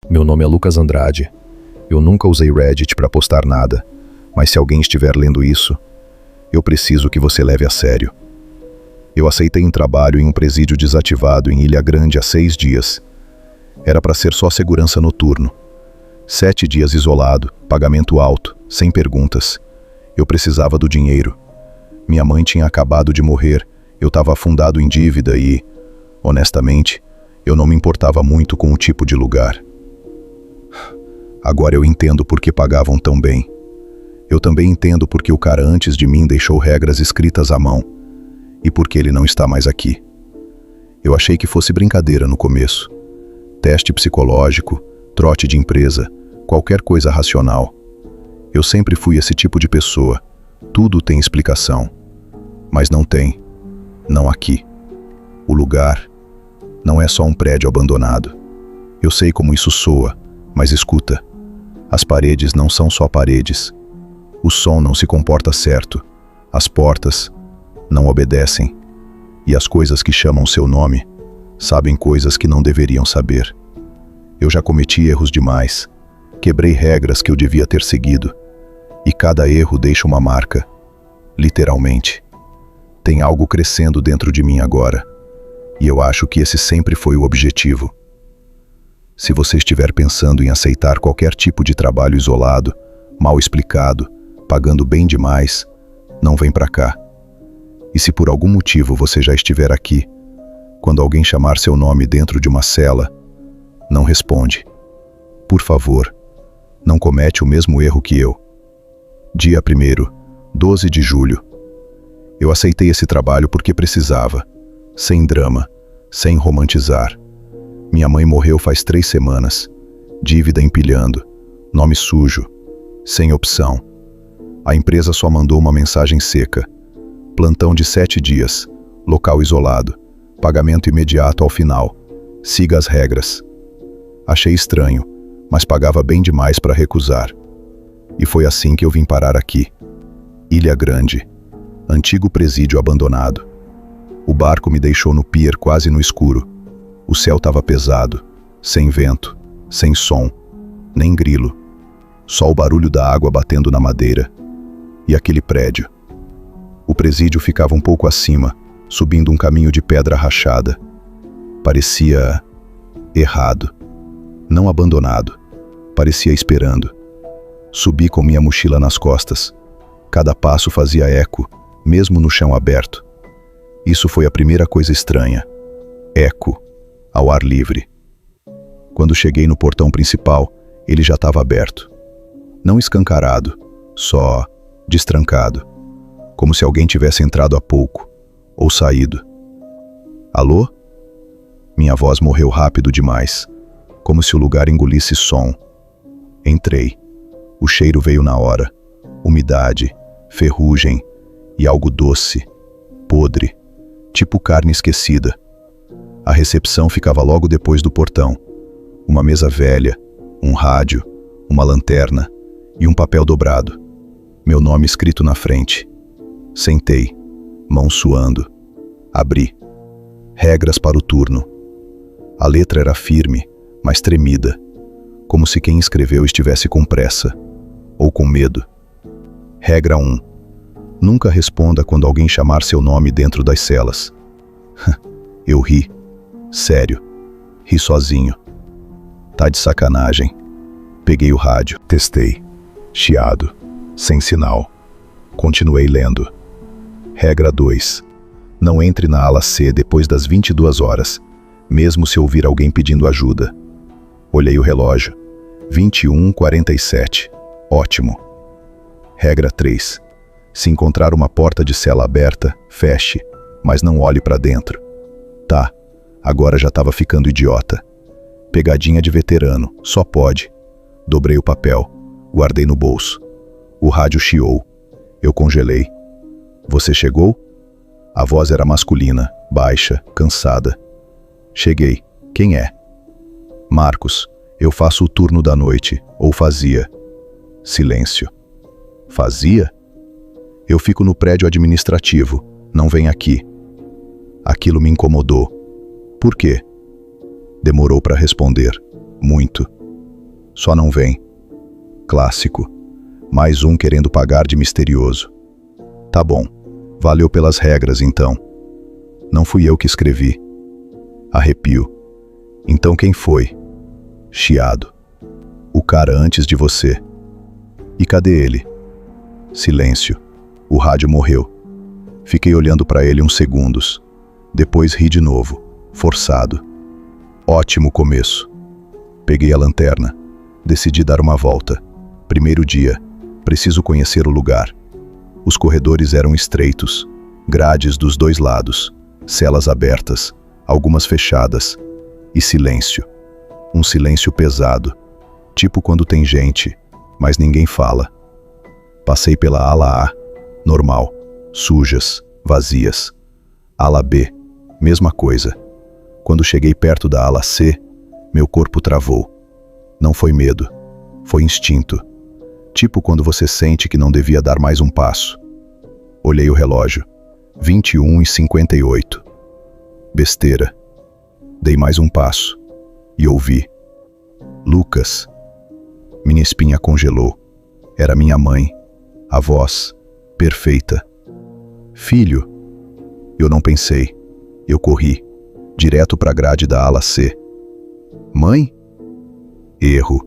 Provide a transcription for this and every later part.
Meu nome é Lucas Andrade. Eu nunca usei Reddit para postar nada, mas se alguém estiver lendo isso, eu preciso que você leve a sério. Eu aceitei um trabalho em um presídio desativado em Ilha Grande há 6 dias. Era para ser só segurança noturno. 7 dias isolado, pagamento alto, sem perguntas. Eu precisava do dinheiro. Minha mãe tinha acabado de morrer, eu estava afundado em dívida e, honestamente, eu não me importava muito com o tipo de lugar. Agora eu entendo por que pagavam tão bem. Eu também entendo por que o cara antes de mim deixou regras escritas à mão e por que ele não está mais aqui. Eu achei que fosse brincadeira no começo. Teste psicológico, trote de empresa, qualquer coisa racional. Eu sempre fui esse tipo de pessoa. Tudo tem explicação. Mas não tem. Não aqui. O lugar não é só um prédio abandonado. Eu sei como isso soa, mas escuta. As paredes não são só paredes. O som não se comporta certo. As portas não obedecem. E as coisas que chamam seu nome sabem coisas que não deveriam saber. Eu já cometi erros demais. Quebrei regras que eu devia ter seguido. E cada erro deixa uma marca. Literalmente. Tem algo crescendo dentro de mim agora. E eu acho que esse sempre foi o objetivo. Se você estiver pensando em aceitar qualquer tipo de trabalho isolado, mal explicado, pagando bem demais, não vem pra cá. E se por algum motivo você já estiver aqui, quando alguém chamar seu nome dentro de uma cela, não responde. Por favor, não comete o mesmo erro que eu. Dia 1º, 12 de julho. Eu aceitei esse trabalho porque precisava, sem drama, sem romantizar. Minha mãe morreu faz 3 semanas, dívida empilhando, nome sujo, sem opção. A empresa só mandou uma mensagem seca. Plantão de 7 dias, local isolado, pagamento imediato ao final. Siga as regras. Achei estranho, mas pagava bem demais para recusar. E foi assim que eu vim parar aqui. Ilha Grande, antigo presídio abandonado. O barco me deixou no pier quase no escuro. O céu estava pesado, sem vento, sem som, nem grilo. Só o barulho da água batendo na madeira. E aquele prédio. O presídio ficava um pouco acima, subindo um caminho de pedra rachada. Parecia errado. Não abandonado. Parecia esperando. Subi com minha mochila nas costas. Cada passo fazia eco, mesmo no chão aberto. Isso foi a primeira coisa estranha. Eco, ao ar livre. Quando cheguei no portão principal, ele já estava aberto. Não escancarado, só destrancado. Como se alguém tivesse entrado há pouco, ou saído. Alô? Minha voz morreu rápido demais, como se o lugar engolisse som. Entrei. O cheiro veio na hora. Umidade, ferrugem e algo doce, podre, tipo carne esquecida. A recepção ficava logo depois do portão. Uma mesa velha, um rádio, uma lanterna e um papel dobrado. Meu nome escrito na frente. Sentei, mão suando. Abri. Regras para o turno. A letra era firme, mas tremida, como se quem escreveu estivesse com pressa, ou com medo. Regra 1. Nunca responda quando alguém chamar seu nome dentro das celas. Eu ri. Sério. Ri sozinho. Tá de sacanagem. Peguei o rádio. Testei. Chiado. Sem sinal. Continuei lendo. Regra 2. Não entre na ala C depois das 22 horas, mesmo se ouvir alguém pedindo ajuda. Olhei o relógio. 21h47. Ótimo. Regra 3. Se encontrar uma porta de cela aberta, feche, mas não olhe para dentro. Tá, agora já estava ficando idiota. Pegadinha de veterano, só pode. Dobrei o papel, guardei no bolso. O rádio chiou. Eu congelei. Você chegou? A voz era masculina, baixa, cansada. Cheguei. Quem é? Marcos. Eu faço o turno da noite, ou fazia. Silêncio. Fazia? Eu fico no prédio administrativo, não vem aqui. Aquilo me incomodou. Por quê? Demorou para responder. Muito. Só não vem. Clássico. Mais um querendo pagar de misterioso. Tá bom. Valeu pelas regras, então. Não fui eu que escrevi. Arrepio. Então quem foi? Chiado. O cara antes de você. E cadê ele? Silêncio. O rádio morreu. Fiquei olhando para ele uns segundos. Depois ri de novo, forçado. Ótimo começo. Peguei a lanterna. Decidi dar uma volta. Primeiro dia. Preciso conhecer o lugar. Os corredores eram estreitos. Grades dos dois lados. Celas abertas. Algumas fechadas. E silêncio. Um silêncio pesado. Tipo quando tem gente, mas ninguém fala. Passei pela ala A. Normal. Sujas. Vazias. Ala B. Mesma coisa. Quando cheguei perto da ala C, meu corpo travou. Não foi medo. Foi instinto. Tipo quando você sente que não devia dar mais um passo. Olhei o relógio. 21h58. Besteira. Dei mais um passo. E ouvi. Lucas. Minha espinha congelou. Era minha mãe. A voz. Perfeita. Filho. Eu não pensei. Eu corri. Direto para a grade da ala C. Mãe? Erro.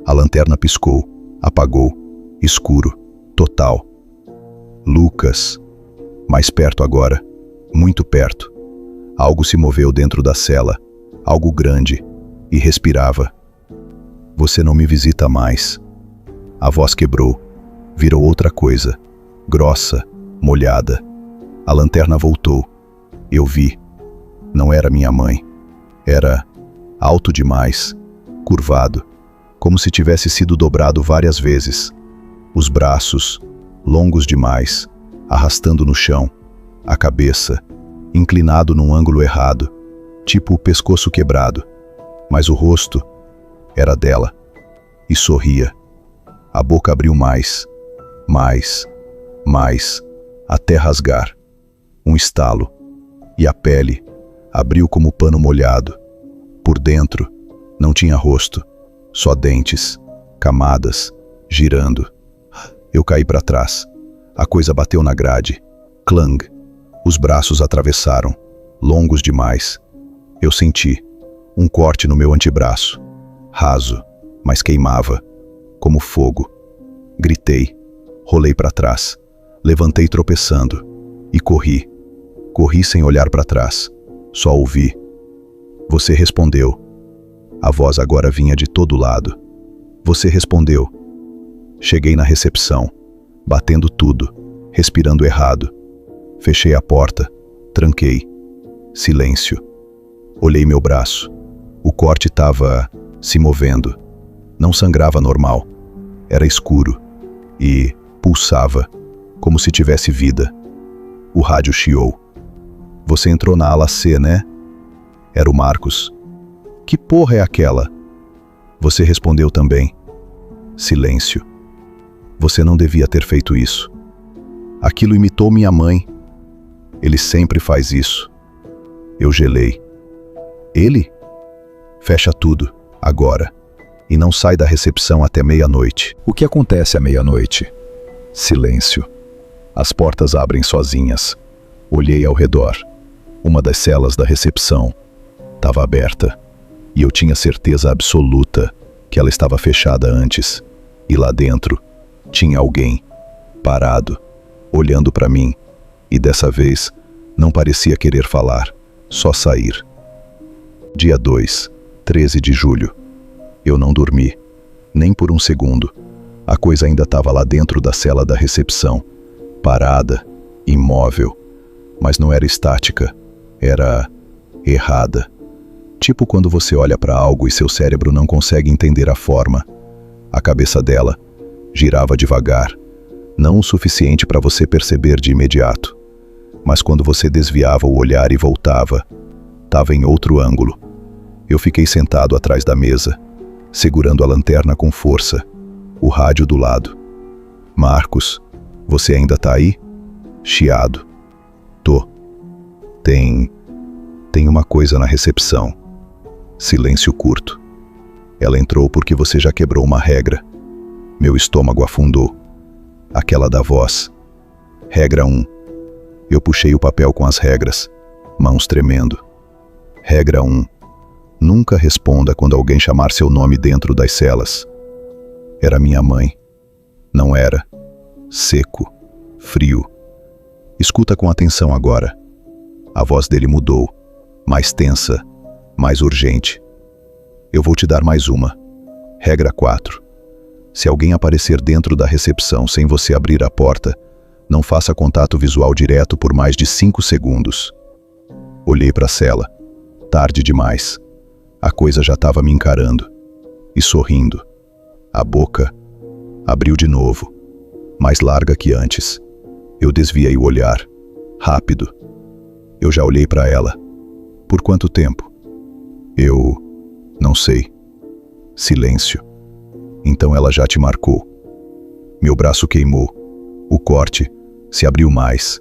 A lanterna piscou. Apagou. Escuro. Total. Lucas. Mais perto agora. Muito perto. Algo se moveu dentro da cela. Algo grande. E respirava. Você não me visita mais. A voz quebrou. Virou outra coisa. Grossa. Molhada. A lanterna voltou. Eu vi. Não era minha mãe. Era alto demais. Curvado. Como se tivesse sido dobrado várias vezes. Os braços, longos demais, arrastando no chão. A cabeça, inclinado num ângulo errado, tipo o pescoço quebrado. Mas o rosto era dela. E sorria. A boca abriu mais, até rasgar. Um estalo. E a pele abriu como pano molhado. Por dentro, não tinha rosto, só dentes, camadas, girando. Eu caí para trás. A coisa bateu na grade. Clang. Os braços atravessaram, longos demais. Eu senti um corte no meu antebraço. Raso, mas queimava, como fogo. Gritei, rolei para trás, levantei tropeçando e corri. Corri sem olhar para trás, só ouvi. Você respondeu. A voz agora vinha de todo lado. Você respondeu. Cheguei na recepção, batendo tudo, respirando errado. Fechei a porta, tranquei. Silêncio. Olhei meu braço. O corte estava se movendo. Não sangrava normal. Era escuro e pulsava, como se tivesse vida. O rádio chiou. Você entrou na ala C, né? Era o Marcos. Que porra é aquela? Você respondeu também. Silêncio. Você não devia ter feito isso. Aquilo imitou minha mãe. Ele sempre faz isso. Eu gelei. Ele? Fecha tudo, agora. E não sai da recepção até meia-noite. O que acontece à meia-noite? Silêncio. As portas abrem sozinhas. Olhei ao redor. Uma das celas da recepção estava aberta. E eu tinha certeza absoluta que ela estava fechada antes. E lá dentro tinha alguém, parado, olhando para mim. E dessa vez não parecia querer falar, só sair. Dia 2, 13 de julho. Eu não dormi, nem por um segundo. A coisa ainda estava lá dentro da cela da recepção, parada, imóvel. Mas não era estática, era errada. Tipo quando você olha para algo e seu cérebro não consegue entender a forma. A cabeça dela girava devagar, não o suficiente para você perceber de imediato. Mas quando você desviava o olhar e voltava, estava em outro ângulo. Eu fiquei sentado atrás da mesa, segurando a lanterna com força, o rádio do lado. Marcos, você ainda tá aí? Chiado. Tô. Tem uma coisa na recepção. Silêncio curto. Ela entrou porque você já quebrou uma regra. Meu estômago afundou. Aquela da voz. Regra 1. Eu puxei o papel com as regras, mãos tremendo. Regra 1. Nunca responda quando alguém chamar seu nome dentro das celas. Era minha mãe. Não era. Seco. Frio. Escuta com atenção agora. A voz dele mudou. Mais tensa. Mais urgente. Eu vou te dar mais uma. Regra 4. Se alguém aparecer dentro da recepção sem você abrir a porta, não faça contato visual direto por mais de 5 segundos. Olhei para a cela. Tarde demais. A coisa já estava me encarando. E sorrindo. A boca abriu de novo, mais larga que antes. Eu desviei o olhar. Rápido. Eu já olhei para ela. Por quanto tempo? Eu não sei. Silêncio. Então ela já te marcou. Meu braço queimou. O corte se abriu mais.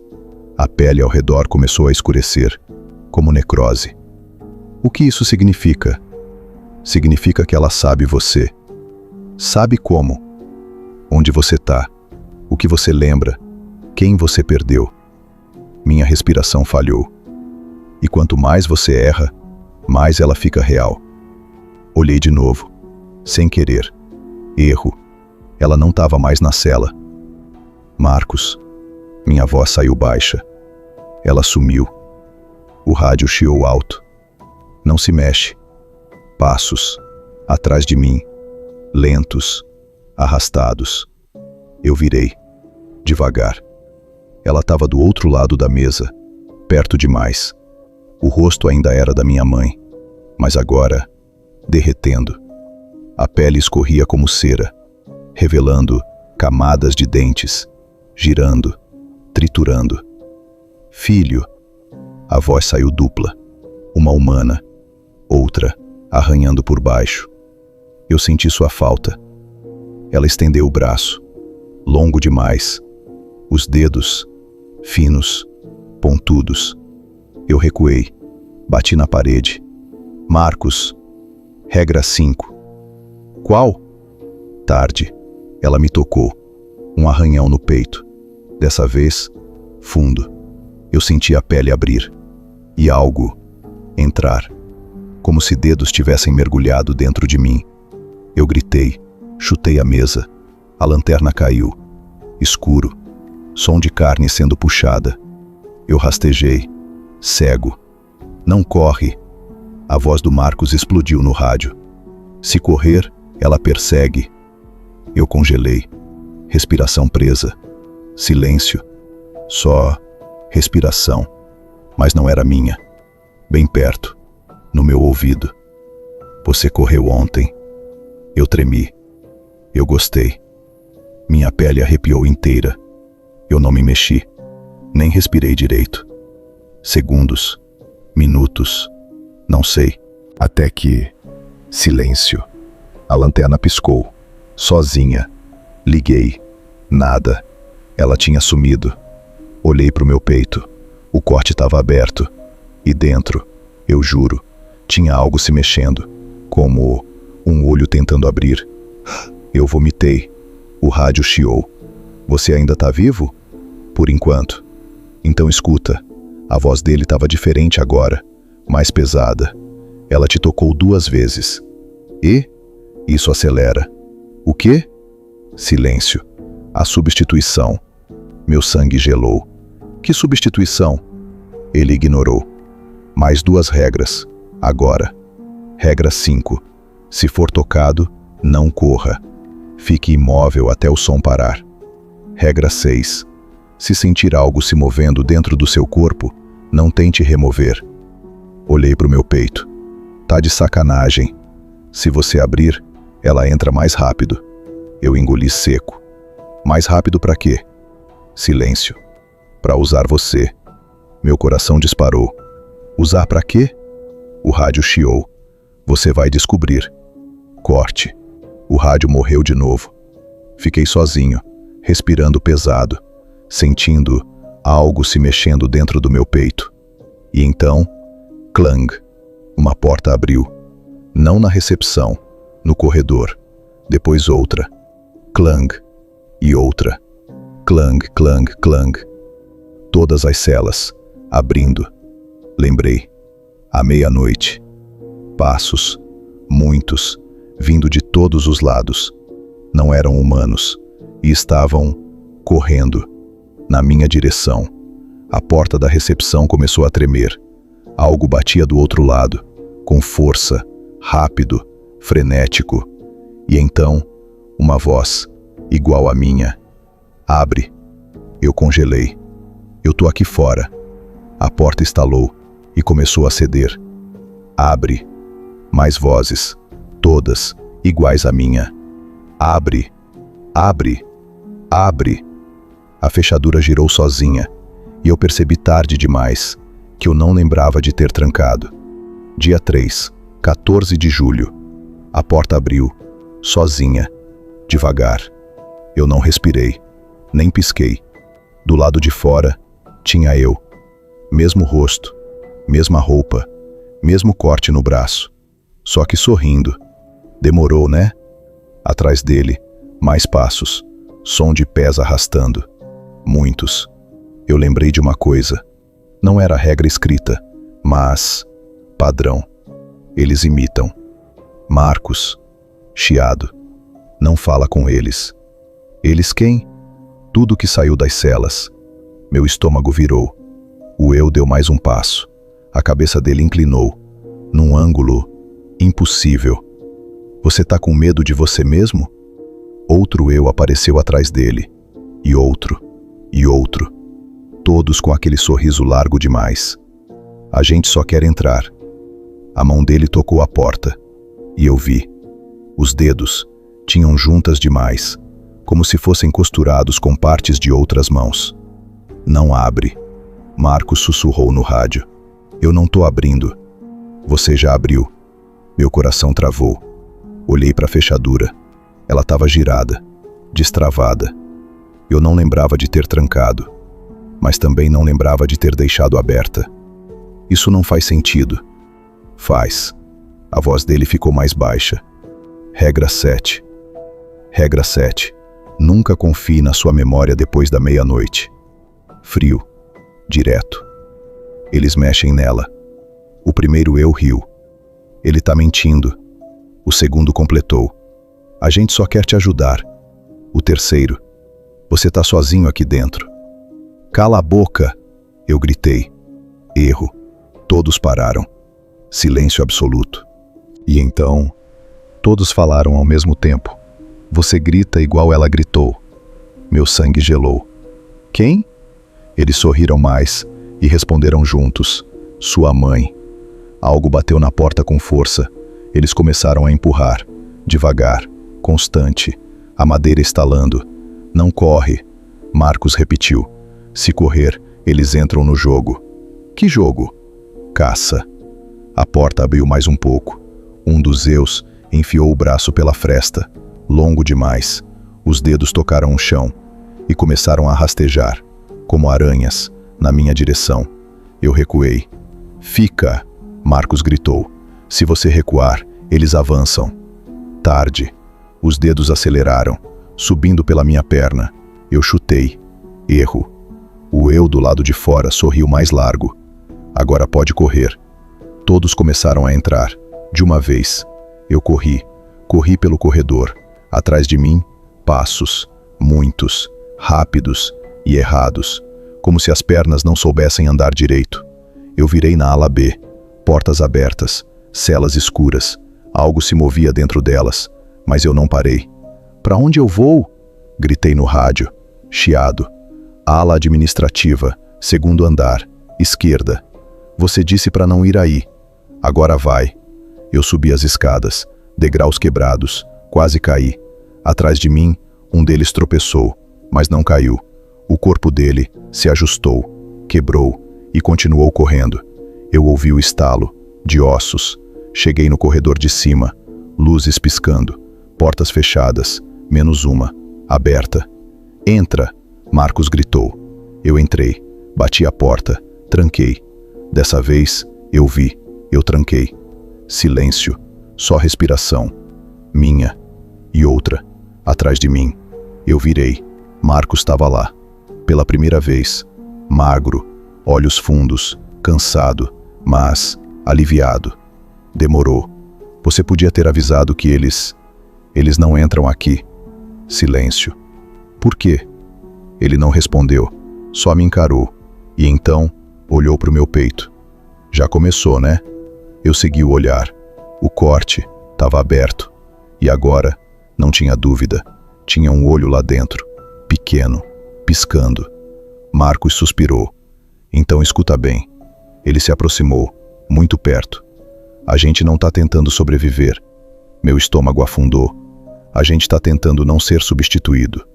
A pele ao redor começou a escurecer, como necrose. O que isso significa? Significa que ela sabe você. Sabe como? Onde você está? O que você lembra? Quem você perdeu? Minha respiração falhou. E quanto mais você erra, mais ela fica real. Olhei de novo, sem querer. Erro. Ela não estava mais na cela. Marcos. Minha voz saiu baixa. Ela sumiu. O rádio chiou alto. Não se mexe. Passos. Atrás de mim. Lentos. Arrastados. Eu virei. Devagar. Ela estava do outro lado da mesa. Perto demais. O rosto ainda era da minha mãe. Mas agora, derretendo. A pele escorria como cera, revelando camadas de dentes, girando, triturando. Filho. A voz saiu dupla. Uma humana. Outra, arranhando por baixo. Eu senti sua falta. Ela estendeu o braço. Longo demais. Os dedos, finos, pontudos. Eu recuei. Bati na parede. Marcos. Regra 5. Qual? Tarde. Ela me tocou. Um arranhão no peito. Dessa vez, fundo. Eu senti a pele abrir. E algo entrar. Como se dedos tivessem mergulhado dentro de mim. Eu gritei. Chutei a mesa. A lanterna caiu. Escuro. Som de carne sendo puxada. Eu rastejei. Cego. Não corre. A voz do Marcos explodiu no rádio. Se correr, ela persegue. Eu congelei. Respiração presa. Silêncio. Só respiração. Mas não era minha. Bem perto. No meu ouvido. Você correu ontem. Eu tremi. Eu gostei. Minha pele arrepiou inteira. Eu não me mexi. Nem respirei direito. Segundos. Minutos. Não sei. Até que... Silêncio. A lanterna piscou. Sozinha. Liguei. Nada. Ela tinha sumido. Olhei para o meu peito. O corte estava aberto. E dentro, eu juro, tinha algo se mexendo. Como um olho tentando abrir. Eu vomitei. O rádio chiou. Você ainda está vivo? Por enquanto. Então escuta. A voz dele estava diferente agora. Mais pesada. Ela te tocou 2 vezes. E? Isso acelera. O quê? Silêncio. A substituição. Meu sangue gelou. Que substituição? Ele ignorou. Mais 2 regras. Agora. Regra 5. Se for tocado, não corra. Fique imóvel até o som parar. Regra 6. Se sentir algo se movendo dentro do seu corpo, não tente remover. Olhei para o meu peito. Tá de sacanagem. Se você abrir, ela entra mais rápido. Eu engoli seco. Mais rápido para quê? Silêncio. Para usar você. Meu coração disparou. Usar para quê? O rádio chiou. Você vai descobrir. Corte. O rádio morreu de novo. Fiquei sozinho, respirando pesado, sentindo algo se mexendo dentro do meu peito. E então, clang. Uma porta abriu. Não na recepção, no corredor, depois outra, clang, e outra, clang, clang, clang. Todas as celas, abrindo. Lembrei, à meia-noite. Passos, muitos, vindo de todos os lados. Não eram humanos, e estavam correndo na minha direção. A porta da recepção começou a tremer. Algo batia do outro lado, com força, rápido, frenético. E então, uma voz, igual à minha. Abre. Eu congelei. Eu tô aqui fora. A porta estalou e começou a ceder. Abre. Mais vozes, todas iguais à minha. Abre. Abre. Abre. A fechadura girou sozinha, e eu percebi tarde demais que eu não lembrava de ter trancado. Dia 3, 14 de julho. A porta abriu, sozinha, devagar. Eu não respirei, nem pisquei. Do lado de fora, tinha eu. Mesmo rosto, mesma roupa, mesmo corte no braço. Só que sorrindo. Demorou, né? Atrás dele, mais passos, som de pés arrastando. Muitos. Eu lembrei de uma coisa. Não era regra escrita, mas padrão. Eles imitam. Marcos, chiado. Não fala com eles. Eles quem? Tudo que saiu das celas. Meu estômago virou. O eu deu mais um passo. A cabeça dele inclinou. Num ângulo impossível. Você tá com medo de você mesmo? Outro eu apareceu atrás dele. E outro. E outro. Todos com aquele sorriso largo demais. A gente só quer entrar. A mão dele tocou a porta. E eu vi. Os dedos tinham juntas demais, como se fossem costurados com partes de outras mãos. Não abre. Marcos sussurrou no rádio. Eu não tô abrindo. Você já abriu. Meu coração travou. Olhei para a fechadura. Ela estava girada, destravada. Eu não lembrava de ter trancado, mas também não lembrava de ter deixado aberta. Isso não faz sentido. Faz. A voz dele ficou mais baixa. Regra 7. Regra 7. Nunca confie na sua memória depois da meia-noite. Frio. Direto. Eles mexem nela. O primeiro eu riu. Ele tá mentindo. O segundo completou. A gente só quer te ajudar. O terceiro. Você tá sozinho aqui dentro. Cala a boca! Eu gritei. Erro. Todos pararam. Silêncio absoluto. E então, todos falaram ao mesmo tempo. Você grita igual ela gritou. Meu sangue gelou. Quem? Eles sorriram mais e responderam juntos. Sua mãe. Algo bateu na porta com força. Eles começaram a empurrar. Devagar, constante. A madeira estalando. Não corre. Marcos repetiu. Se correr, eles entram no jogo. Que jogo? Caça. A porta abriu mais um pouco. Um dos Zeus enfiou o braço pela fresta. Longo demais. Os dedos tocaram o chão e começaram a rastejar, como aranhas, na minha direção. Eu recuei. Fica! Marcos gritou. Se você recuar, eles avançam. Tarde. Os dedos aceleraram, subindo pela minha perna. Eu chutei. Erro. O eu do lado de fora sorriu mais largo. Agora pode correr. Todos começaram a entrar, de uma vez. Eu corri. Corri pelo corredor. Atrás de mim, passos. Muitos. Rápidos e errados. Como se as pernas não soubessem andar direito. Eu virei na ala B. Portas abertas. Celas escuras. Algo se movia dentro delas. Mas eu não parei. Para onde eu vou? Gritei no rádio. Chiado. Ala administrativa. Segundo andar. Esquerda. Você disse para não ir aí. Agora vai. Eu subi as escadas. Degraus quebrados. Quase caí. Atrás de mim, um deles tropeçou, mas não caiu. O corpo dele se ajustou, quebrou e continuou correndo. Eu ouvi o estalo, de ossos. Cheguei no corredor de cima. Luzes piscando. Portas fechadas. Menos uma. Aberta. Entra! Marcos gritou. Eu entrei. Bati a porta. Tranquei. Dessa vez, eu vi. Eu tranquei. Silêncio. Só respiração. minha. E outra, atrás de mim. Eu virei. Marcos estava lá. Pela primeira vez. Magro, olhos fundos, cansado, mas aliviado. Demorou. Você podia ter avisado que eles não entram aqui. Silêncio. Por quê? Ele não respondeu, só me encarou, e então olhou para o meu peito. Já começou, né? Eu segui o olhar. O corte estava aberto, e agora, não tinha dúvida, tinha um olho lá dentro, pequeno, piscando. Marcos suspirou. Então escuta bem. Ele se aproximou, muito perto. A gente não está tentando sobreviver. Meu estômago afundou. A gente está tentando não ser substituído.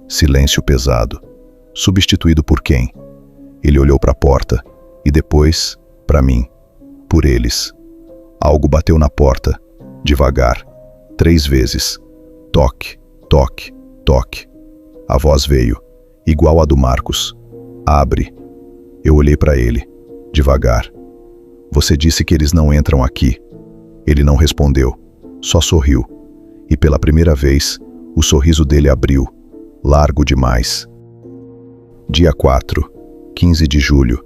Silêncio pesado. Substituído por quem? Ele olhou para a porta e depois para mim. Por eles. Algo bateu na porta, devagar, 3 vezes. Toque, toque, toque. A voz veio, igual a do Marcos. Abre. Eu olhei para ele, devagar. Você disse que eles não entram aqui. Ele não respondeu, só sorriu. E pela primeira vez, o sorriso dele abriu, largo demais. Dia 4, 15 de julho.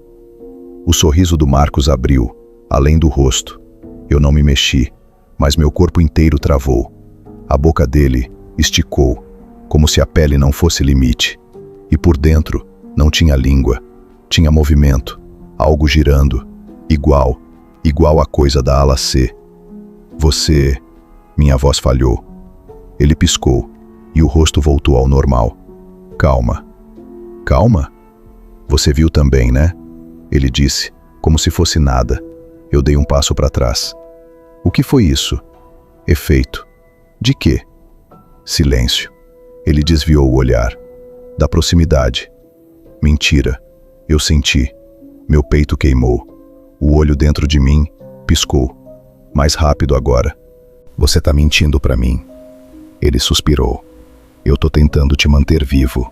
O sorriso do Marcos abriu, além do rosto. Eu não me mexi, mas meu corpo inteiro travou. A boca dele esticou, como se a pele não fosse limite. E por dentro não tinha língua, tinha movimento, algo girando, igual a coisa da ala C. Você... Minha voz falhou. Ele piscou, e o rosto voltou ao normal. Calma. Calma? Você viu também, né? Ele disse, como se fosse nada. Eu dei um passo para trás. O que foi isso? Efeito. De quê? Silêncio. Ele desviou o olhar. Da proximidade. Mentira. Eu senti. Meu peito queimou. O olho dentro de mim piscou. Mais rápido agora. Você tá mentindo pra mim. Ele suspirou. Eu tô tentando te manter vivo.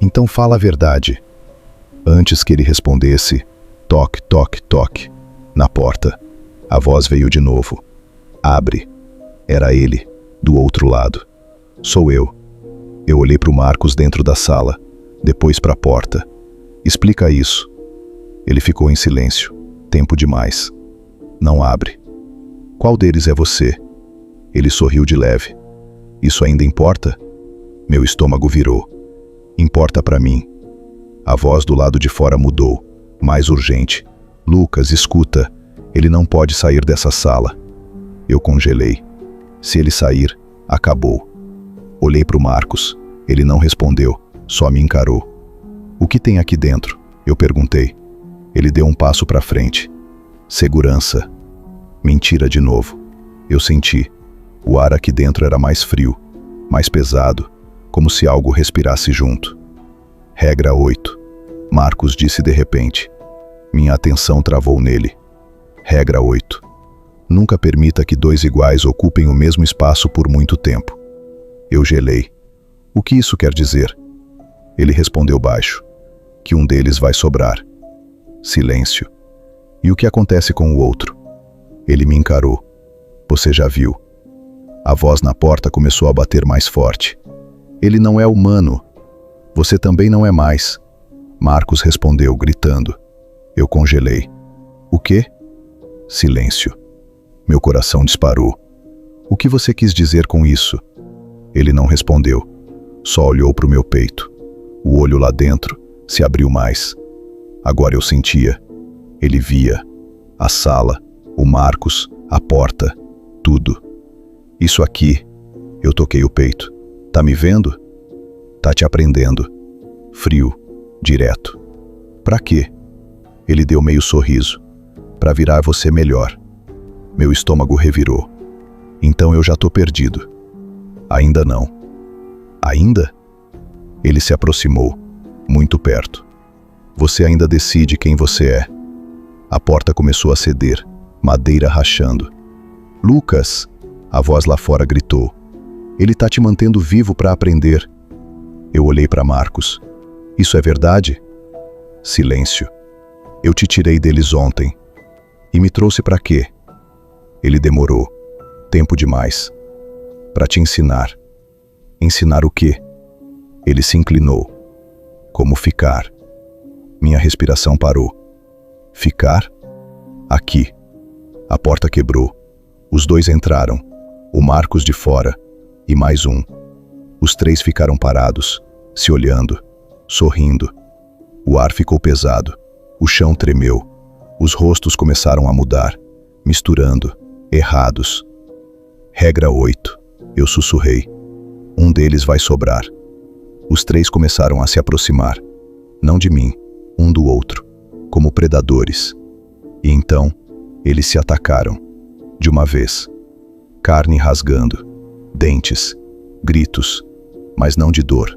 Então fala a verdade. Antes que ele respondesse, toque, toque, toque. Na porta. A voz veio de novo. Abre. Era ele, do outro lado. Sou eu. Eu olhei pro Marcos dentro da sala, depois pra porta. Explica isso. Ele ficou em silêncio. Tempo demais. Não abre. Qual deles é você? Ele sorriu de leve. Isso ainda importa? Meu estômago virou. Importa pra mim. A voz do lado de fora mudou, mais urgente. Lucas, escuta. Ele não pode sair dessa sala. Eu congelei. Se ele sair, acabou. Olhei pro Marcos. Ele não respondeu, só me encarou. O que tem aqui dentro? Eu perguntei. Ele deu um passo pra frente. Segurança. Mentira de novo. Eu senti. O ar aqui dentro era mais frio, mais pesado, como se algo respirasse junto. Regra 8. Marcos disse de repente. Minha atenção travou nele. Regra 8. Nunca permita que 2 iguais ocupem o mesmo espaço por muito tempo. Eu gelei. O que isso quer dizer? Ele respondeu baixo. Que um deles vai sobrar. Silêncio. E o que acontece com o outro? Ele me encarou. Você já viu. A voz na porta começou a bater mais forte. Ele não é humano. Você também não é mais. Marcos respondeu, gritando. Eu congelei. O quê? Silêncio. Meu coração disparou. O que você quis dizer com isso? Ele não respondeu. Só olhou para o meu peito. O olho lá dentro se abriu mais. Agora eu sentia. Ele via. A sala, o Marcos, a porta, tudo. Isso aqui, eu toquei o peito. Tá me vendo? Tá te aprendendo. Frio, direto. Pra quê? Ele deu meio sorriso. Pra virar você melhor. Meu estômago revirou. Então eu já tô perdido. Ainda não. Ainda? Ele se aproximou, muito perto. Você ainda decide quem você é. A porta começou a ceder, madeira rachando. Lucas! A voz lá fora gritou. Ele tá te mantendo vivo para aprender. Eu olhei para Marcos. Isso é verdade? Silêncio. Eu te tirei deles ontem. E me trouxe para quê? Ele demorou. Tempo demais. Para te ensinar. Ensinar o quê? Ele se inclinou. Como ficar? Minha respiração parou. Ficar? Aqui. A porta quebrou. Os dois entraram. O Marcos de fora e mais um. Os três ficaram parados, se olhando, sorrindo. O ar ficou pesado. O chão tremeu. Os rostos começaram a mudar, misturando, errados. Regra 8. Eu sussurrei. Um deles vai sobrar. Os três começaram a se aproximar. Não de mim, um do outro, como predadores. E então, eles se atacaram. De uma vez. Carne rasgando. Dentes. Gritos. Mas não de dor.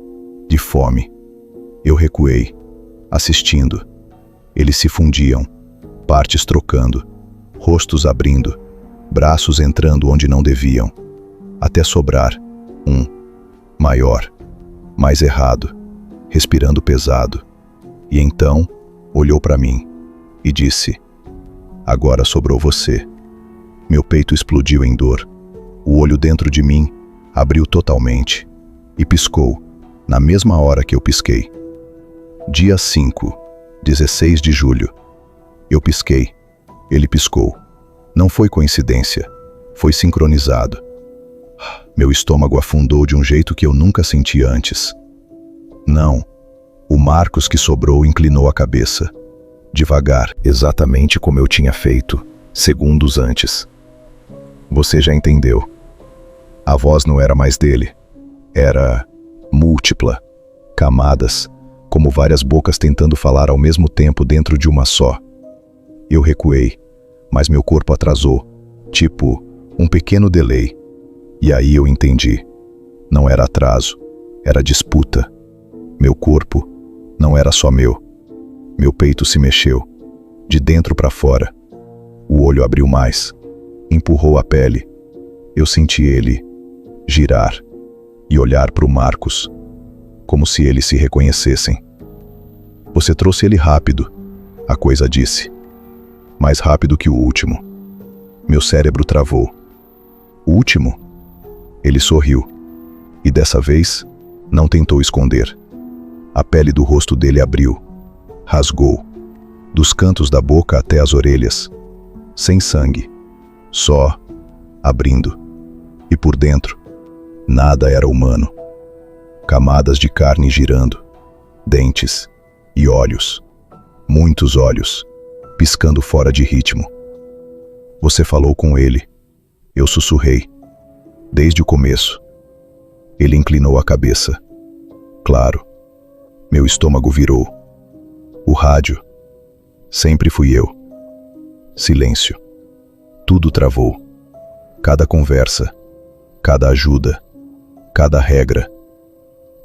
De fome. Eu recuei, assistindo. Eles se fundiam. Partes trocando. Rostos abrindo. Braços entrando onde não deviam. Até sobrar. Um. Maior. Mais errado. Respirando pesado. E então, olhou para mim. E disse: agora sobrou você. Meu peito explodiu em dor. O olho dentro de mim abriu totalmente. E piscou, na mesma hora que eu pisquei. Dia 5, 16 de julho. Eu pisquei. Ele piscou. Não foi coincidência. Foi sincronizado. Meu estômago afundou de um jeito que eu nunca senti antes. Não. O Marcos que sobrou inclinou a cabeça. Devagar, exatamente como eu tinha feito, segundos antes. Você já entendeu. A voz não era mais dele. Era múltipla, camadas, como várias bocas tentando falar ao mesmo tempo dentro de uma só. Eu recuei, mas meu corpo atrasou, tipo um pequeno delay. E aí eu entendi. Não era atraso, era disputa. Meu corpo não era só meu. Meu peito se mexeu, de dentro para fora. O olho abriu mais, empurrou a pele. Eu senti ele girar e olhar para o Marcos, como se eles se reconhecessem. Você trouxe ele rápido, a coisa disse. Mais rápido que o último. Meu cérebro travou. O último? Ele sorriu. E dessa vez, não tentou esconder. A pele do rosto dele abriu. Rasgou. Dos cantos da boca até as orelhas. Sem sangue. Só abrindo. E por dentro, nada era humano. Camadas de carne girando. Dentes. E olhos. Muitos olhos. Piscando fora de ritmo. Você falou com ele. Eu sussurrei. Desde o começo. Ele inclinou a cabeça. Claro. Meu estômago virou. O rádio. Sempre fui eu. Silêncio. Tudo travou. Cada conversa. Cada ajuda. Cada regra.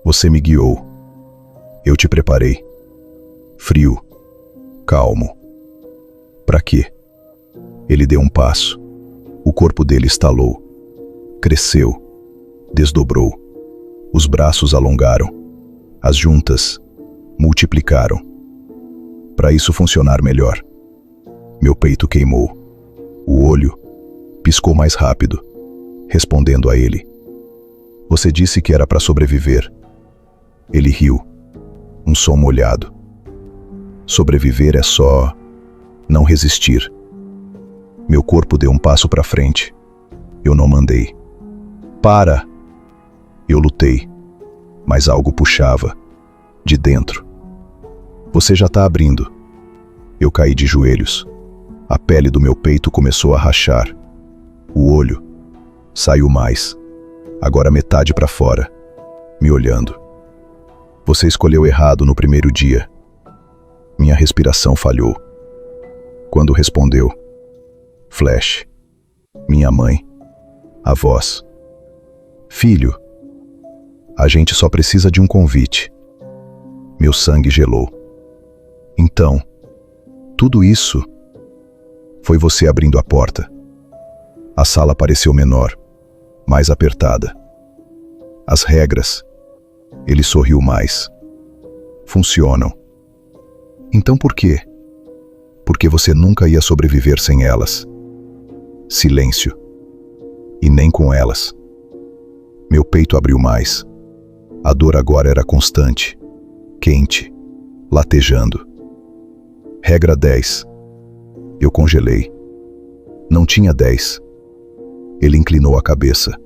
Você me guiou. Eu te preparei. Frio. Calmo. Pra quê? Ele deu um passo. O corpo dele estalou. Cresceu. Desdobrou. Os braços alongaram. As juntas multiplicaram. Para isso funcionar melhor. Meu peito queimou. O olho piscou mais rápido, respondendo a ele. Você disse que era para sobreviver. Ele riu. Um som molhado. Sobreviver é só não resistir. Meu corpo deu um passo para frente. Eu não mandei. Para! Eu lutei, mas algo puxava, de dentro. Você já tá abrindo. Eu caí de joelhos. A pele do meu peito começou a rachar. O olho saiu mais, agora metade para fora, me olhando. Você escolheu errado no primeiro dia. Minha respiração falhou. Quando respondeu, flash. Minha mãe. A voz. Filho, a gente só precisa de um convite. Meu sangue gelou. Então, tudo isso foi você abrindo a porta. A sala pareceu menor, mais apertada. As regras, ele sorriu mais. Funcionam. Então por quê? Porque você nunca ia sobreviver sem elas. Silêncio. E nem com elas. Meu peito abriu mais. A dor agora era constante, quente, latejando. Regra 10. Eu congelei. Não tinha 10. Ele inclinou a cabeça.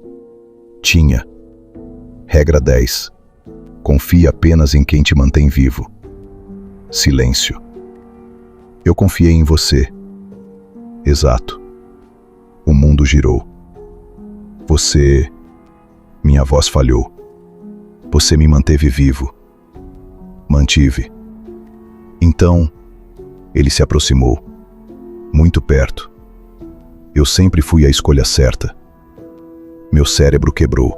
Tinha. Regra 10. Confia apenas em quem te mantém vivo. Silêncio. Eu confiei em você. Exato. O mundo girou. Você... Minha voz falhou. Você me manteve vivo. Mantive. Então, ele se aproximou. Muito perto. Eu sempre fui a escolha certa. Meu cérebro quebrou.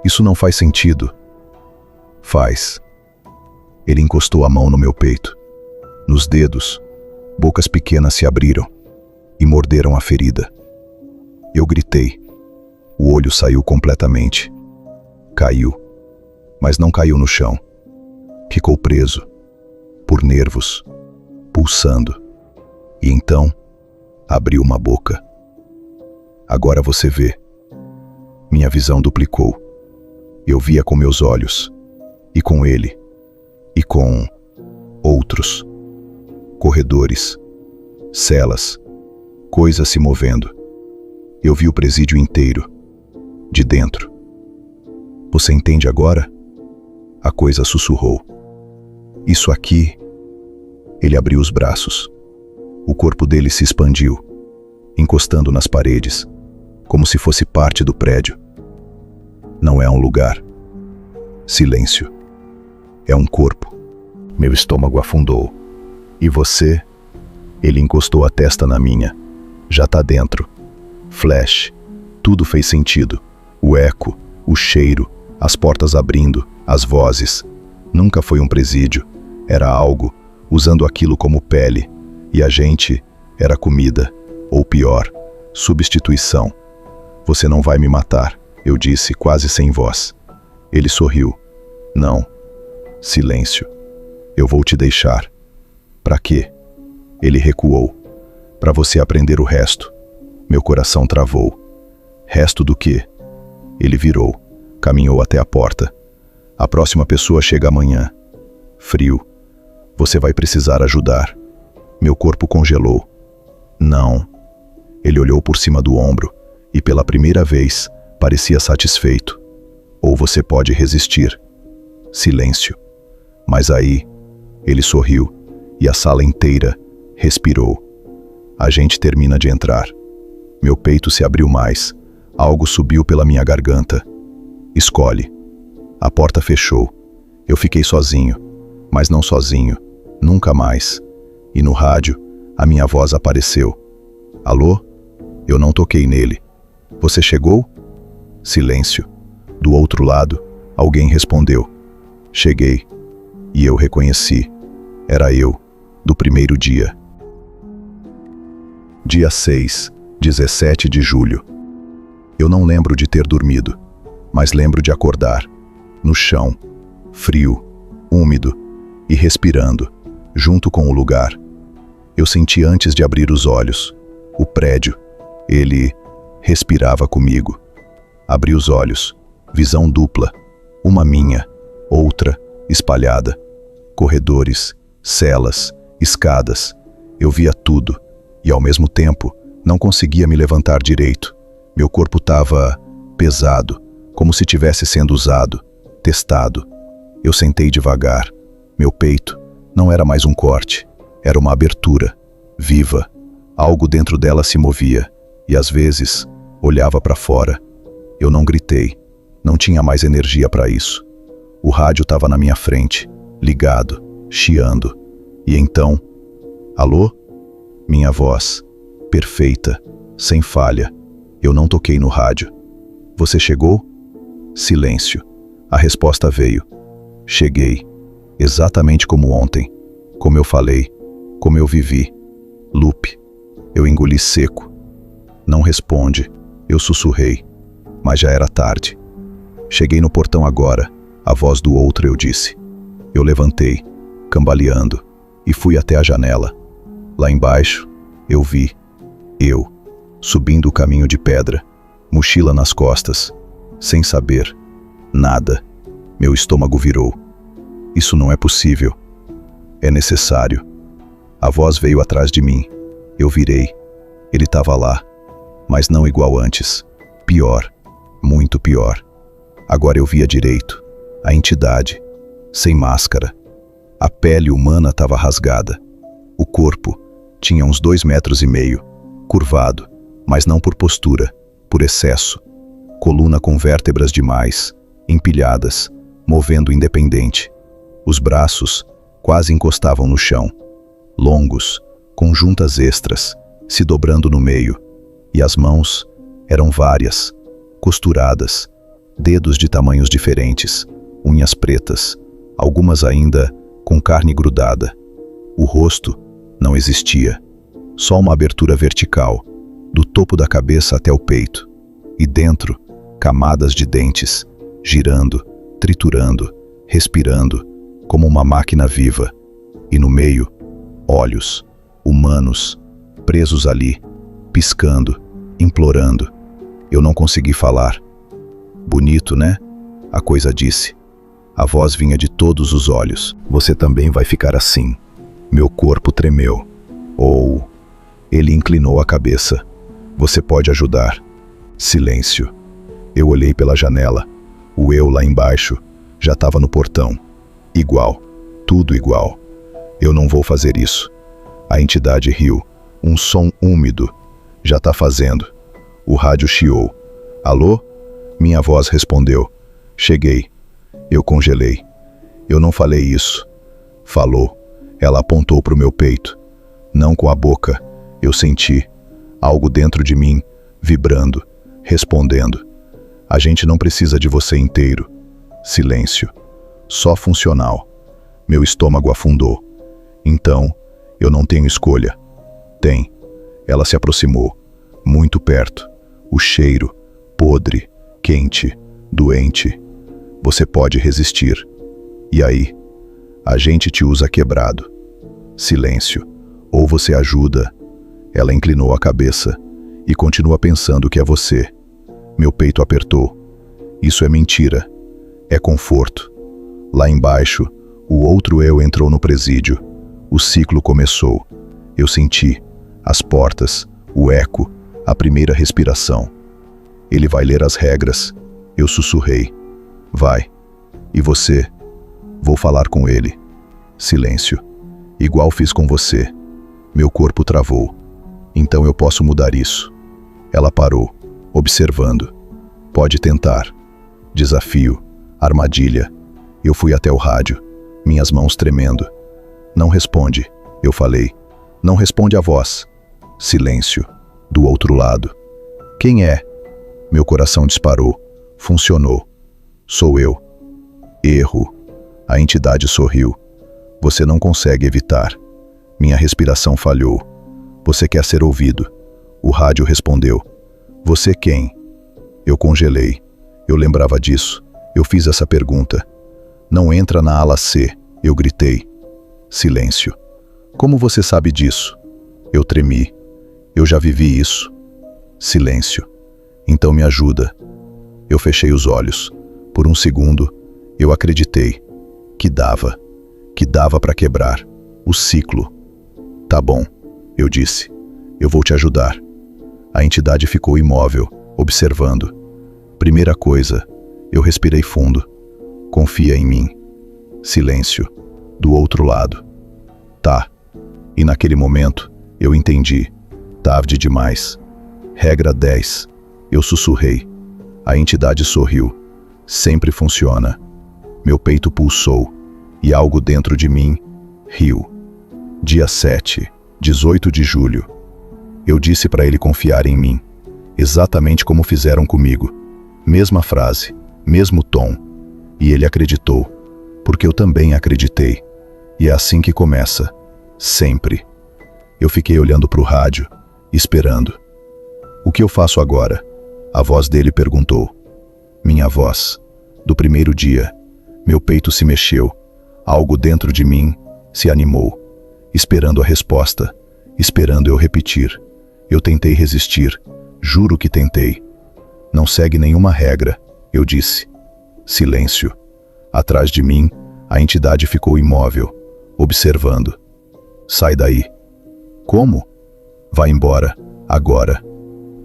Isso não faz sentido. Faz. Ele encostou a mão no meu peito. Nos dedos, bocas pequenas se abriram e morderam a ferida. Eu gritei. O olho saiu completamente. Caiu. Mas não caiu no chão. Ficou preso. Por nervos. Pulsando. E então, abriu uma boca. Agora você vê. Minha visão duplicou. Eu via com meus olhos. E com ele. E com outros. Corredores. Celas. Coisas se movendo. Eu vi o presídio inteiro. De dentro. Você entende agora? A coisa sussurrou. Isso aqui... Ele abriu os braços. O corpo dele se expandiu, encostando nas paredes, como se fosse parte do prédio. Não é um lugar. Silêncio. É um corpo. Meu estômago afundou. E você? Ele encostou a testa na minha. Já tá dentro. Flash. Tudo fez sentido. O eco, o cheiro, as portas abrindo, as vozes. Nunca foi um presídio. Era algo, usando aquilo como pele. E a gente era comida. Ou pior, substituição. Você não vai me matar, eu disse, quase sem voz. Ele sorriu. Não. Silêncio. Eu vou te deixar. Pra quê? Ele recuou. Pra você aprender o resto. Meu coração travou. Resto do quê? Ele virou. Caminhou até a porta. A próxima pessoa chega amanhã. Frio. Você vai precisar ajudar. Meu corpo congelou. Não. Ele olhou por cima do ombro e pela primeira vez parecia satisfeito. Ou você pode resistir. Silêncio. Mas aí, ele sorriu e a sala inteira respirou. A gente termina de entrar. Meu peito se abriu mais. Algo subiu pela minha garganta. Escolhe. A porta fechou. Eu fiquei sozinho. Mas não sozinho. Nunca mais. E no rádio, a minha voz apareceu. Alô? Eu não toquei nele. Você chegou? Silêncio. Do outro lado, alguém respondeu. Cheguei. E eu reconheci. Era eu, do primeiro dia. Dia 6, 17 de julho. Eu não lembro de ter dormido, mas lembro de acordar. No chão, frio, úmido e respirando, junto com o lugar. Eu senti antes de abrir os olhos. O prédio. Ele respirava comigo. Abri os olhos. Visão dupla. Uma minha, outra, espalhada. Corredores, celas, escadas. Eu via tudo. E ao mesmo tempo, não conseguia me levantar direito. Meu corpo estava pesado, como se tivesse sendo usado, testado. Eu sentei devagar. Meu peito não era mais um corte. Era uma abertura, viva. Algo dentro dela se movia, e às vezes, olhava para fora. Eu não gritei. Não tinha mais energia para isso. O rádio estava na minha frente, ligado, chiando. E então... Alô? Minha voz, perfeita, sem falha. Eu não toquei no rádio. Você chegou? Silêncio. A resposta veio. Cheguei. Exatamente como ontem. Como eu falei. Como eu vivi. Loop. Eu engoli seco. Não responde. Eu sussurrei. Mas já era tarde. Cheguei no portão agora. A voz do outro eu disse. Eu levantei, cambaleando, e fui até a janela. Lá embaixo, eu vi. Eu, subindo o caminho de pedra, mochila nas costas. sem saber. Nada. Meu estômago virou. Isso não é possível. É necessário. A voz veio atrás de mim. Eu virei. Ele estava lá, mas não igual antes. Pior. Muito pior. Agora eu via direito. A entidade. Sem máscara. A pele humana estava rasgada. O corpo tinha uns 2,5 metros, curvado, mas não por postura, por excesso. Coluna com vértebras demais, empilhadas, movendo independente. Os braços quase encostavam no chão, longos, com juntas extras, se dobrando no meio. E as mãos eram várias, costuradas, dedos de tamanhos diferentes, unhas pretas, algumas ainda com carne grudada. O rosto não existia, só uma abertura vertical, do topo da cabeça até o peito. E dentro, camadas de dentes, girando, triturando, respirando, como uma máquina viva. E no meio, olhos, humanos, presos ali, piscando, implorando. Eu não consegui falar. Bonito, né? A coisa disse. A voz vinha de todos os olhos. Você também vai ficar assim. Meu corpo tremeu. Ele inclinou a cabeça. Você pode ajudar. Silêncio. Eu olhei pela janela. O eu lá embaixo já estava no portão. Igual. Tudo igual. Eu não vou fazer isso. A entidade riu. Um som úmido. Já tá fazendo. O rádio chiou. Alô? Minha voz respondeu. Cheguei. Eu congelei. Eu não falei isso. Falou. Ela apontou para o meu peito. Não com a boca. Eu senti. Algo dentro de mim, vibrando, respondendo. A gente não precisa de você inteiro. Silêncio. Só funcional. Meu estômago afundou. Então, eu não tenho escolha. Tem. Ela se aproximou. Muito perto. O cheiro. Podre. Quente. Doente. Você pode resistir. E aí? A gente te usa quebrado. Silêncio. Ou você ajuda. Ela inclinou a cabeça e continua pensando que é você. Meu peito apertou. Isso é mentira. É conforto. Lá embaixo, o outro eu entrou no presídio. O ciclo começou. Eu senti as portas, o eco, a primeira respiração. Ele vai ler as regras. Eu sussurrei. Vai. E você? Vou falar com ele. Silêncio. Igual fiz com você. Meu corpo travou. Então eu posso mudar isso. Ela parou, observando. Pode tentar. Desafio. Armadilha. Eu fui até o rádio, minhas mãos tremendo. Não responde, eu falei. Não responde a voz. Silêncio. Do outro lado. Quem é? Meu coração disparou. Funcionou. Sou eu. Erro. A entidade sorriu. Você não consegue evitar. Minha respiração falhou. Você quer ser ouvido. O rádio respondeu. Você quem? Eu congelei. Eu lembrava disso. Eu fiz essa pergunta. Não entra na ala C. Eu gritei. Silêncio. Como você sabe disso? Eu tremi. Eu já vivi isso. Silêncio. Então me ajuda. Eu fechei os olhos. Por um segundo, eu acreditei. Que dava para quebrar. O ciclo. Tá bom, eu disse. Eu vou te ajudar. A entidade ficou imóvel, observando. Primeira coisa, eu respirei fundo. Confia em mim. Silêncio. Do outro lado. Tá. E naquele momento, eu entendi. Tarde demais. Regra 10. Eu sussurrei. A entidade sorriu. Sempre funciona. Meu peito pulsou. E algo dentro de mim riu. Dia 7, 18 de julho. Eu disse para ele confiar em mim. Exatamente como fizeram comigo. Mesma frase, mesmo tom. E ele acreditou. Porque eu também acreditei. E é assim que começa. Sempre. Eu fiquei olhando para o rádio, esperando. O que eu faço agora? A voz dele perguntou. Minha voz. Do primeiro dia. Meu peito se mexeu. Algo dentro de mim se animou. Esperando a resposta. Esperando eu repetir. Eu tentei resistir. Juro que tentei. Não segue nenhuma regra. Eu disse. Silêncio. Atrás de mim, a entidade ficou imóvel, observando. Sai daí. Como? Vá embora, agora.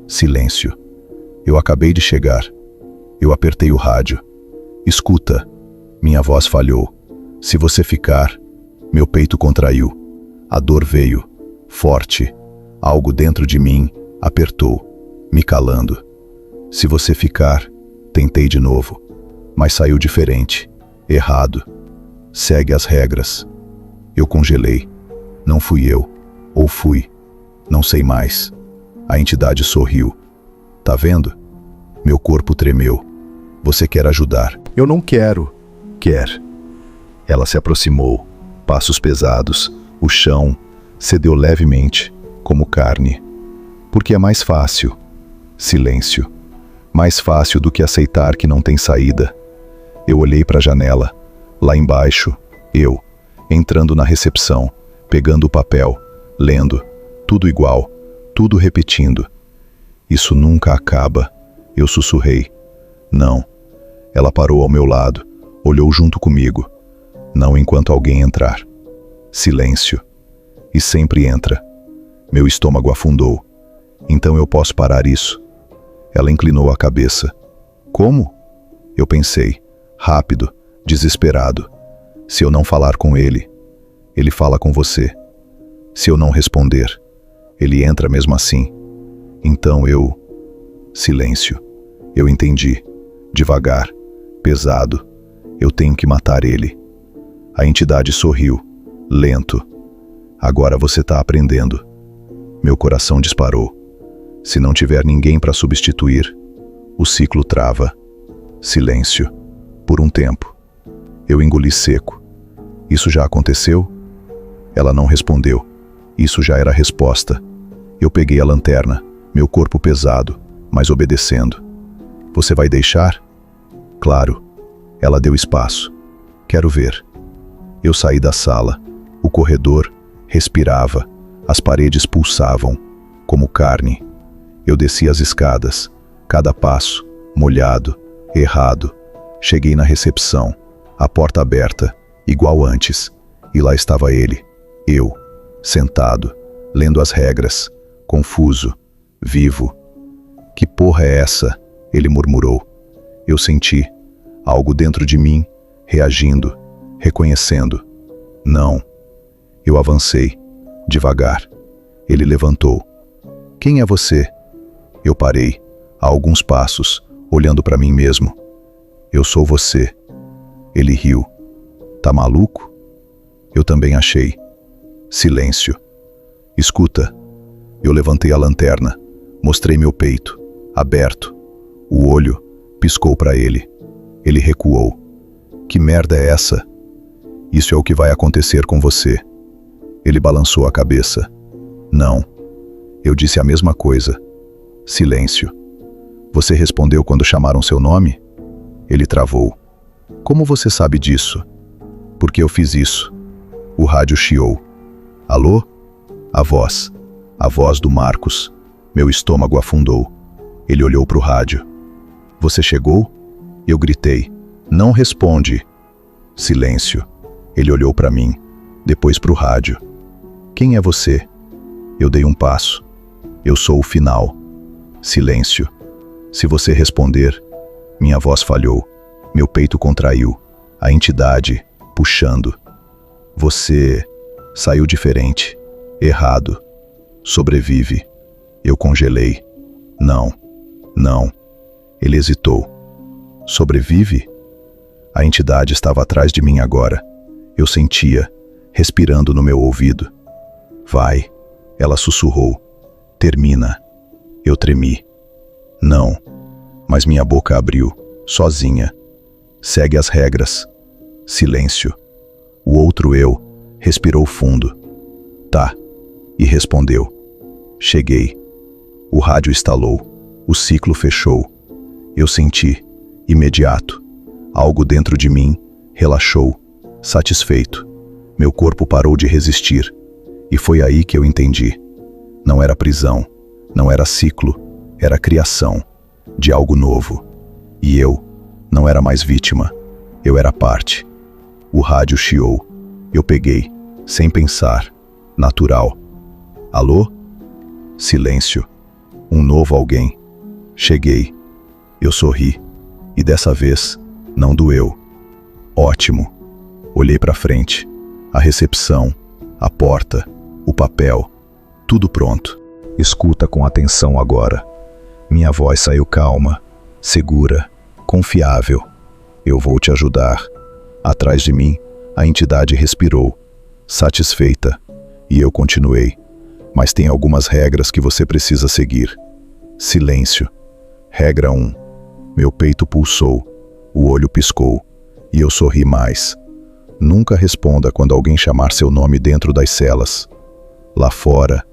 Silêncio. Eu acabei de chegar. Eu apertei o rádio. Escuta. Minha voz falhou. Se você ficar... Meu peito contraiu. A dor veio, forte. Algo dentro de mim apertou, me calando. Se você ficar... Tentei de novo, mas saiu diferente, errado. Segue as regras. Eu congelei. Não fui eu, ou fui. Não sei mais. A entidade sorriu. Tá vendo? Meu corpo tremeu. Você quer ajudar? Eu não quero. Quer. Ela se aproximou. Passos pesados. O chão cedeu levemente, como carne. Porque é mais fácil. Silêncio. Mais fácil do que aceitar que não tem saída. Eu olhei para a janela. Lá embaixo, eu, entrando na recepção, pegando o papel, lendo, tudo igual, tudo repetindo. Isso nunca acaba, eu sussurrei. Não. Ela parou ao meu lado, olhou junto comigo. Não enquanto alguém entrar. Silêncio. E sempre entra. Meu estômago afundou. Então eu posso parar isso? Ela inclinou a cabeça. Como? Eu pensei, rápido, desesperado. Se eu não falar com ele, ele fala com você. Se eu não responder, ele entra mesmo assim. Então eu... Silêncio. Eu entendi. Devagar, pesado. Eu tenho que matar ele. A entidade sorriu, lento. Agora você está aprendendo. Meu coração disparou. Se não tiver ninguém para substituir, o ciclo trava. Silêncio. Por um tempo. Eu engoli seco. Isso já aconteceu? Ela não respondeu. Isso já era a resposta. Eu peguei a lanterna, meu corpo pesado, mas obedecendo. Você vai deixar? Claro. Ela deu espaço. Quero ver. Eu saí da sala. O corredor respirava. As paredes pulsavam, como carne. Eu desci as escadas. Cada passo, molhado, errado. Cheguei na recepção. A porta aberta, igual antes. E lá estava ele. Eu, sentado, lendo as regras. Confuso. Vivo. Que porra é essa? Ele murmurou. Eu senti algo dentro de mim, reagindo, reconhecendo. Não. Eu avancei, devagar. Ele levantou. Quem é você? Eu parei, a alguns passos, olhando para mim mesmo. Eu sou você. Ele riu. Tá maluco? Eu também achei. Silêncio. Escuta. Eu levantei a lanterna, mostrei meu peito, aberto. O olho piscou para ele. Ele recuou. Que merda é essa? Isso é o que vai acontecer com você. Ele balançou a cabeça. Não. Eu disse a mesma coisa. Silêncio. Você respondeu quando chamaram seu nome? Ele travou. Como você sabe disso? Porque eu fiz isso. O rádio chiou. Alô? A voz. A voz do Marcos. Meu estômago afundou. Ele olhou para o rádio. Você chegou? Eu gritei. Não responde. Silêncio. Ele olhou para mim, depois para o rádio. Quem é você? Eu dei um passo. Eu sou o final. Silêncio. Se você responder, minha voz falhou. Meu peito contraiu. A entidade, puxando. Você saiu diferente. Errado. Sobrevive. Eu congelei. Não. Não. Ele hesitou. Sobrevive? A entidade estava atrás de mim agora. Eu sentia, respirando no meu ouvido. Vai. Ela sussurrou. Termina. Eu tremi. Não. Mas minha boca abriu, sozinha. Segue as regras. Silêncio. O outro eu respirou fundo. Tá. E respondeu. Cheguei. O rádio estalou. O ciclo fechou. Eu senti, imediato. Algo dentro de mim relaxou, satisfeito. Meu corpo parou de resistir. E foi aí que eu entendi. Não era prisão, não era ciclo, era criação de algo novo. E eu, Não era mais vítima. Eu era parte. O rádio chiou. Eu peguei, sem pensar. Natural. Alô? Silêncio. Um novo alguém. Cheguei. Eu sorri. E dessa vez, não doeu. Ótimo. Olhei para frente. A recepção, a porta, o papel, tudo pronto. Escuta com atenção agora. Minha voz saiu calma, segura, confiável. Eu vou te ajudar. Atrás de mim, a entidade respirou, satisfeita, e eu continuei. Mas tem algumas regras que você precisa seguir. Silêncio. Regra 1. Meu peito pulsou, o olho piscou, e eu sorri mais. Nunca responda quando alguém chamar seu nome dentro das celas. Lá fora,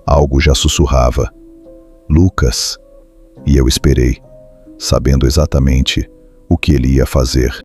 algo já sussurrava. Lucas. E eu esperei, sabendo exatamente o que ele ia fazer.